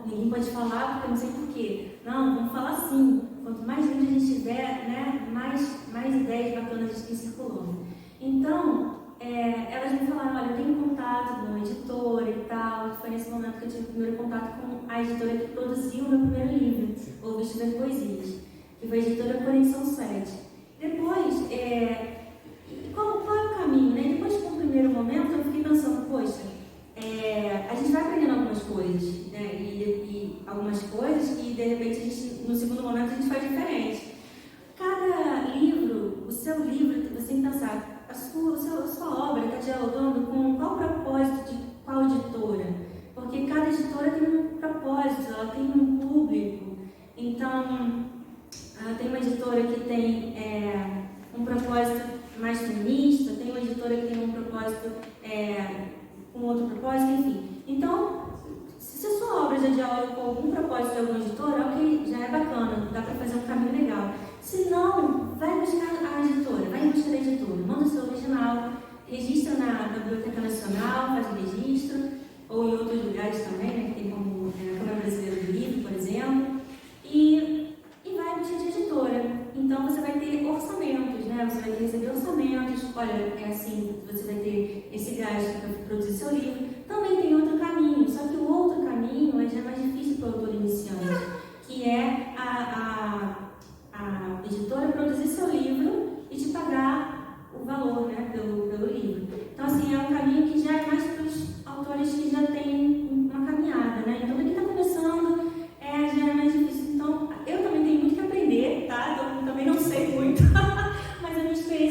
ninguém pode falar, porque eu não sei porquê. Não, vamos falar sim. Quanto mais gente a gente tiver, né, mais ideias bacanas a gente tem circulando. Então, elas me falaram, olha, eu tenho contato com uma editora e tal. Foi nesse momento que eu tive o primeiro contato com a editora que produziu o meu primeiro livro, O Bicho das Poesias, que foi a editora Conexão 7. Depois, qual é o caminho, né? Depois, com o primeiro momento, eu fiquei pensando, poxa, a gente vai aprendendo algumas coisas, né? E algumas coisas que, de repente, no segundo momento, a gente faz diferente. Cada livro, o seu livro, você tem que pensar, a sua obra está dialogando com qual propósito de qual editora? Porque cada editora tem um propósito, ela tem um público. Então, tem uma editora que tem um propósito mais feminista, tem uma editora que tem um propósito com outro propósito, enfim. Então, se a sua obra já dialoga com algum propósito de alguma editora, ok, já é bacana, dá para fazer um caminho legal. Se não, vai buscar a editora, vai em busca da editora, manda o seu original, registra na Biblioteca Nacional, faz o registro, ou em outros lugares também, né, que tem como a Câmara Brasileira do Livro, por exemplo, e vai buscar de editora. Então você vai ter orçamentos, né? Você vai receber orçamentos, olha, é assim, você vai ter esse gasto para produzir seu livro. Também tem outro caminho, só que o outro caminho já é mais difícil para o autor iniciante, que é a editora produzir seu livro e te pagar o valor, né, pelo livro. Então, assim, é um caminho que já é mais para os autores que já têm uma caminhada, né? Então, quem está começando, já é mais difícil. Então, eu também tenho muito que aprender, tá? Eu também não sei muito, mas a minha experiência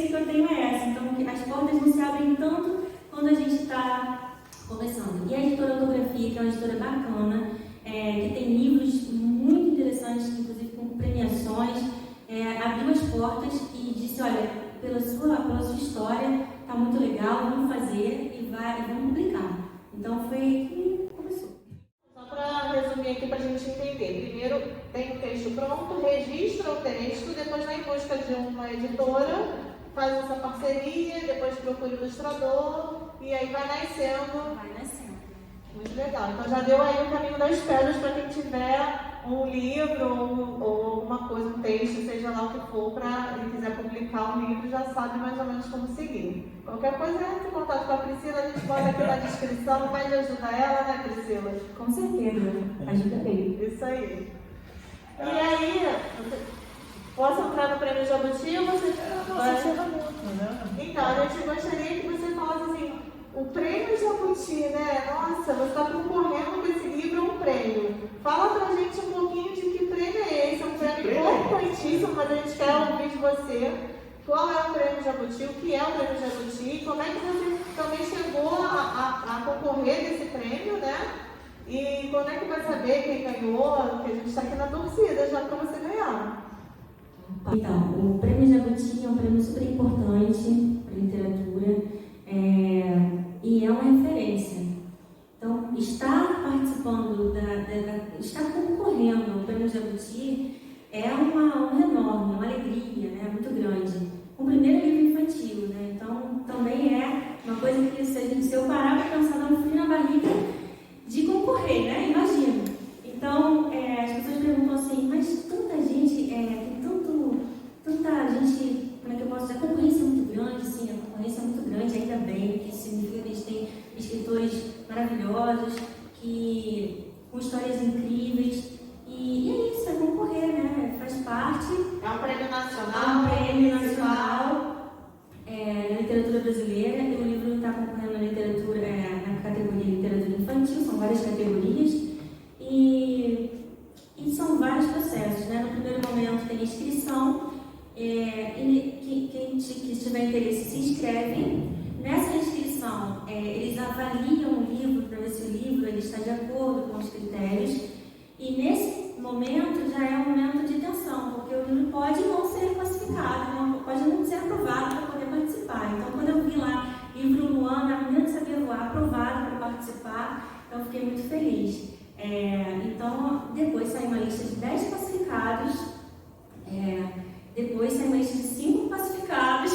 portas e disse, olha, pela sua história, está muito legal, vamos fazer e vamos publicar. Então foi que começou. Só para resumir aqui para a gente entender. Primeiro tem o texto pronto, registra o texto, depois vai em busca de uma editora, faz essa parceria, depois procura o ilustrador e aí vai nascendo. Vai nascendo. Muito legal. Então já deu aí o caminho das pedras para quem tiver um livro ou alguma coisa, um texto, seja lá o que for, para quem quiser publicar um livro, já sabe mais ou menos como seguir. Qualquer coisa, entre em contato com a Priscila, a gente bota aqui na descrição, vai ajudar ela, né, Priscila? Com certeza, ajuda bem. Isso aí. E aí, posso entrar no Prêmio Jabuti ou você vai? Então, a gente gostaria que você falasse assim, o Prêmio Jabuti, né? Nossa, você está concorrendo com esse livro a um prêmio. Fala pra gente um pouquinho de que prêmio é esse. É um prêmio importantíssimo, mas a gente quer ouvir de você. Qual é o Prêmio Jabuti? O que é o Prêmio Jabuti? Como é que você também chegou a concorrer desse prêmio, né? E quando é que vai saber quem ganhou? Porque a gente está aqui na torcida já para você ganhar. Então, o Prêmio Jabuti é um prêmio super importante para a literatura e é uma referência. Então, estar participando, estar concorrendo ao Prêmio Jabuti é uma honra enorme, uma alegria, né, muito grande. O primeiro livro infantil, né? Então também é uma coisa que se eu parar para pensar, dá um frio na barriga de concorrer, né? Imagina. Então, as pessoas perguntam assim, mas tanta gente, tem tanta gente, como é que eu posso dizer, a concorrência é muito grande, sim, a concorrência é muito grande, ainda bem, que isso significa que a gente tem escritores maravilhosos, com histórias incríveis, e é isso, é concorrer, né? Faz parte. É um prêmio nacional. É um prêmio nacional na literatura brasileira, e o livro está concorrendo na categoria literatura infantil, são várias categorias, e são vários processos, né? No primeiro momento tem inscrição, e quem tiver interesse se inscreve. Nessa inscrição, eles avaliam o livro para ver se o livro ele está de acordo com os critérios, e nesse momento já é um momento de tensão, porque o livro pode não ser classificado, pode não ser aprovado para poder participar. Então, quando eu vi lá, livro Luana, a menina que sabia voar, aprovado para participar, então eu fiquei muito feliz. Então, depois saiu uma lista de 10 classificados, depois saiu uma lista de 5 classificados,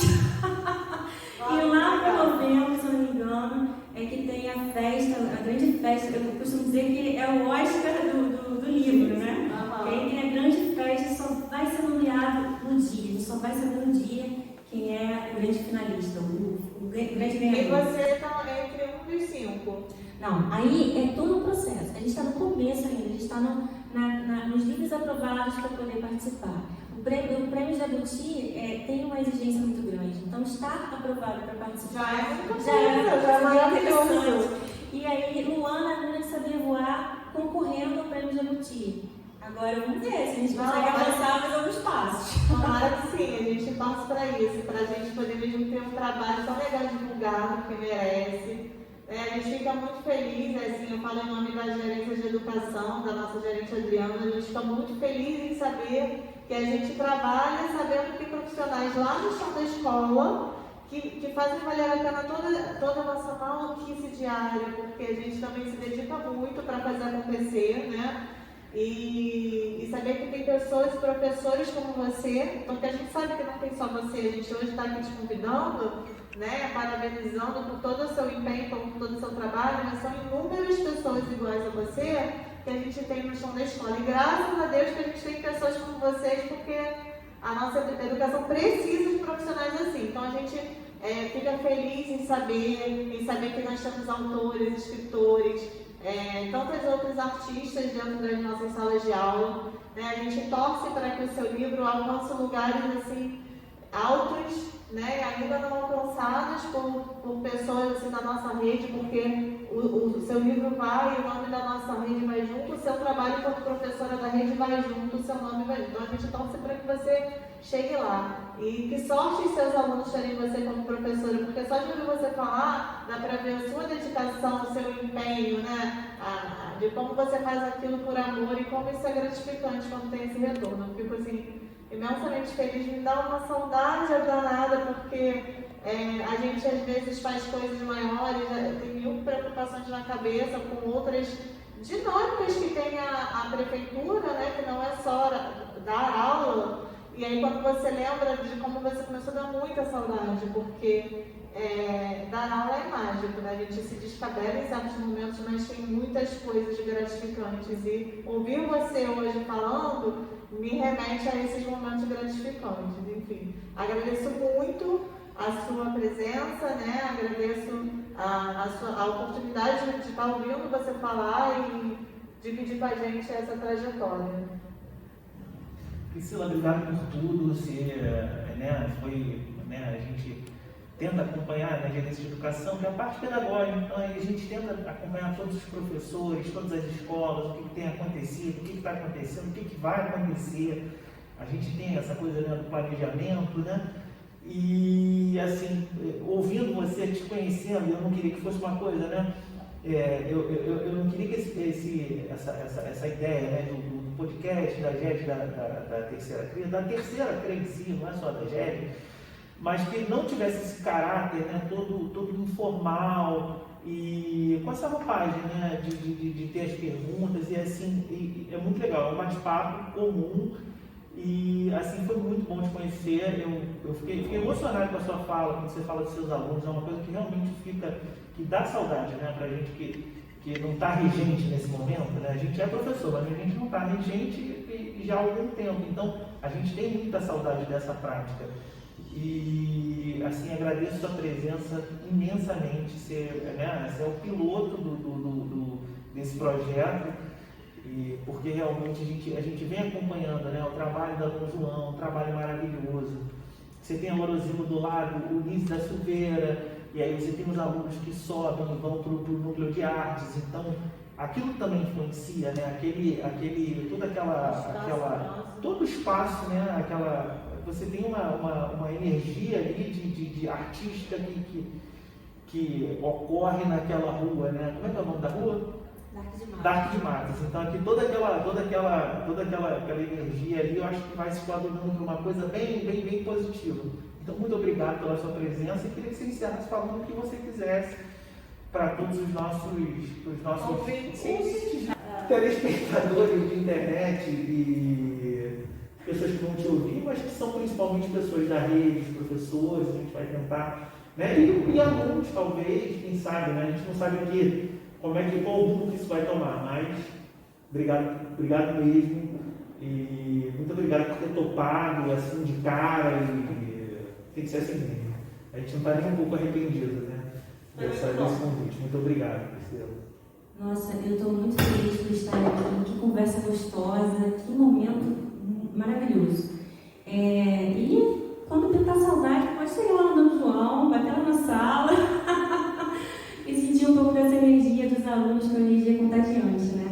e lá para novembro, se eu não me engano, é que tem a festa, a grande festa, eu costumo dizer que é o Oscar do livro, né? Quem tem a grande festa só vai ser nomeado no dia, a gente só vai saber no dia quem é o grande finalista, o grande ganhador. E você está entre um dos 5? Não, aí é todo o processo, a gente está no começo ainda, a gente está nos livros aprovados para poder participar. O prêmio Jabuti tem uma exigência muito grande, então estar aprovado para participar já é maravilhoso. E aí, Luana, a menina que sabia voar, concorrendo ao prêmio Jabuti. Agora vamos ver se a gente consegue avançar mais alguns passos. Tomara que sim, a gente torce para isso, para a gente poder mesmo ter um trabalho tão legal divulgado, que merece. A gente fica muito feliz, assim, eu falo em nome da gerência de educação, da nossa gerente Adriana, a gente fica muito feliz em saber que a gente trabalha sabendo que profissionais lá no chão da escola, que fazem valer a pena toda a nossa maluquice diária, porque a gente também se dedica muito para fazer acontecer, né? E saber que tem pessoas e professores como você, porque a gente sabe que não tem só você, a gente hoje está aqui te convidando, né, parabenizando por todo o seu empenho, por todo o seu trabalho, mas são inúmeras pessoas iguais a você que a gente tem no chão da escola. E graças a Deus que a gente tem pessoas como vocês, porque a nossa educação precisa de profissionais assim. Então a gente fica feliz em saber que nós temos autores, escritores, tantos outros artistas dentro das nossas salas de aula. Né? A gente torce para que o seu livro alcance lugares assim altos, né, ainda não alcançados por pessoas assim, da nossa rede, porque o seu livro vai, o nome da nossa rede vai junto, o seu trabalho como professora da rede vai junto, o seu nome vai junto. Então a gente torce para que você chegue lá. E que sorte os seus alunos terem você como professora, porque só de ouvir você falar, dá para ver a sua dedicação, o seu empenho, né, de como você faz aquilo por amor e como isso é gratificante quando tem esse retorno. Eu fico assim, imensamente feliz, me dá uma saudade danada, porque a gente às vezes faz coisas maiores, tem mil preocupações na cabeça com outras dinâmicas que tem a prefeitura, né, que não é só dar aula. E aí quando você lembra de como você começou, dá muita saudade, porque dar aula é mágico, né? A gente se descabela em certos momentos, mas tem muitas coisas gratificantes. E ouvir você hoje falando me remete a esses momentos gratificantes. Enfim, agradeço muito a sua presença, né? Agradeço a oportunidade de estar ouvindo você falar e dividir com a gente essa trajetória. Priscila, obrigado por tudo. Você, a gente tenta acompanhar na gerência de educação, que é a parte pedagógica, então a gente tenta acompanhar todos os professores, todas as escolas, o que tem acontecido, o que está acontecendo, o que vai acontecer. A gente tem essa coisa, né, do planejamento, né? E assim, ouvindo você, te conhecendo, eu não queria que fosse uma coisa, né? Eu não queria que essa ideia, né, do podcast, da GED, da terceira CREA, da terceira CREA em si, não é só da GED, mas que não tivesse esse caráter, né, todo informal e com essa roupagem, né, de ter as perguntas, e assim, é muito legal, é um bate-papo comum. E assim, foi muito bom te conhecer. Eu fiquei emocionado com a sua fala, quando você fala dos seus alunos. É uma coisa que realmente que dá saudade, né, pra gente que não está regente nesse momento, né? A gente é professor, mas a gente não está regente já há algum tempo. Então, a gente tem muita saudade dessa prática. E assim, agradeço a sua presença imensamente. Você é o piloto desse projeto. Porque realmente a gente vem acompanhando, né, o trabalho da Dom João, um trabalho maravilhoso. Você tem a Morosimo do lado, o Ulisses da Silveira, e aí você tem os alunos que sobem e vão para o núcleo de artes. Então, aquilo também influencia, né, todo o espaço, né, você tem uma energia ali de artística que ocorre naquela rua, né? Como é que é o nome da rua? Dark de Matas. Então aqui toda aquela energia ali, eu acho que vai se coadunando para uma coisa bem positiva. Então muito obrigado pela sua presença e queria que você encerrasse falando o que você quisesse para todos os nossos telespectadores de internet e pessoas que vão te ouvir, mas que são principalmente pessoas da rede, professores. A gente vai tentar, né? E alunos talvez, quem sabe, né? A gente não sabe qual rumo que isso vai tomar, mas obrigado mesmo, e muito obrigado por ter topado assim de cara, e tem que ser assim mesmo. A gente não está nem um pouco arrependido, né, desse convite. Muito obrigado, Priscila. Nossa, eu estou muito feliz por estar aqui, que conversa gostosa, que momento maravilhoso. E quando tentar saudade, pode chegar lá no Dom João, bater lá na sala e sentir um pouco dessa energia dos alunos, que é uma energia contagiante, né?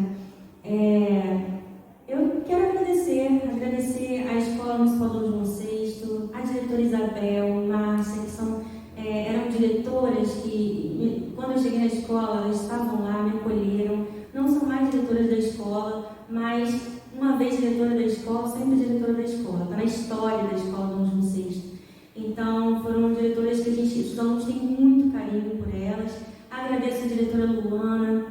Eu quero agradecer à Escola Municipal Dom João VI, a diretora Isabel, Márcia, que eram diretoras que, quando eu cheguei na escola, elas estavam lá, me acolheram. Não são mais diretoras da escola, mas uma vez diretora da escola, sempre diretora da escola. Está na história da Escola Dom João VI. Então, foram diretoras que os alunos têm muito carinho por elas. Agradeço a diretora Luana,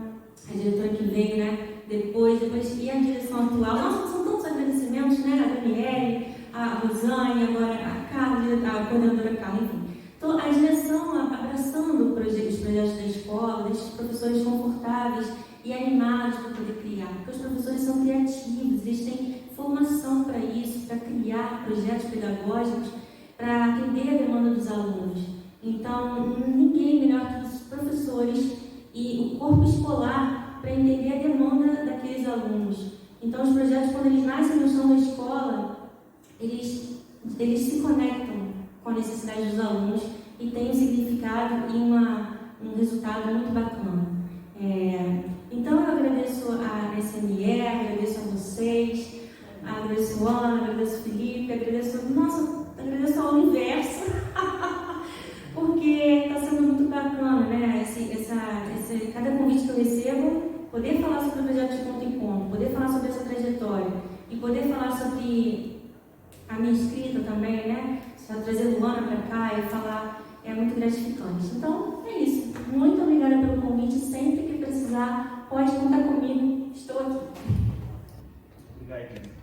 a diretora que veio, né, depois, e a direção atual. Nossa, são tantos agradecimentos, né? A Daniele, a Rosane, agora a Carla, a coordenadora Carla, enfim. Então, a direção abraçando os projetos da escola, deixa os professores confortáveis e animados para poder criar. Porque os professores são criativos, eles têm formação para isso, para criar projetos pedagógicos, para atender a demanda dos alunos. Então, ninguém melhor que os professores e o corpo escolar para entender a demanda daqueles alunos. Então, os projetos, quando eles nascem no chão da escola, eles se conectam com a necessidade dos alunos e têm um significado e um resultado muito bacana. Então, eu agradeço a SME, agradeço a vocês, agradeço a Ana, agradeço a Felipe, agradeço ao universo, porque está sendo muito bacana, né? Cada convite que eu recebo, poder falar sobre o projeto de Ponto em Ponto, poder falar sobre essa trajetória e poder falar sobre a o Ana para cá e falar é muito gratificante. Então, é isso. Muito obrigada pelo convite. Sempre que precisar, pode contar comigo. Estou aqui.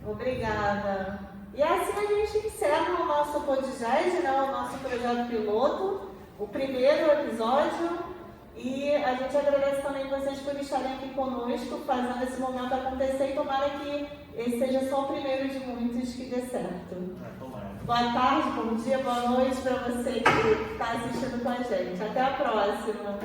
Obrigada. E assim a gente encerra o nosso PodGED, né, o nosso projeto piloto, o primeiro episódio. E a gente agradece também vocês por estarem aqui conosco, fazendo esse momento acontecer, e tomara que esse seja só o primeiro de muitos que dê certo. Boa tarde, bom dia, boa noite para você que está assistindo com a gente. Até a próxima.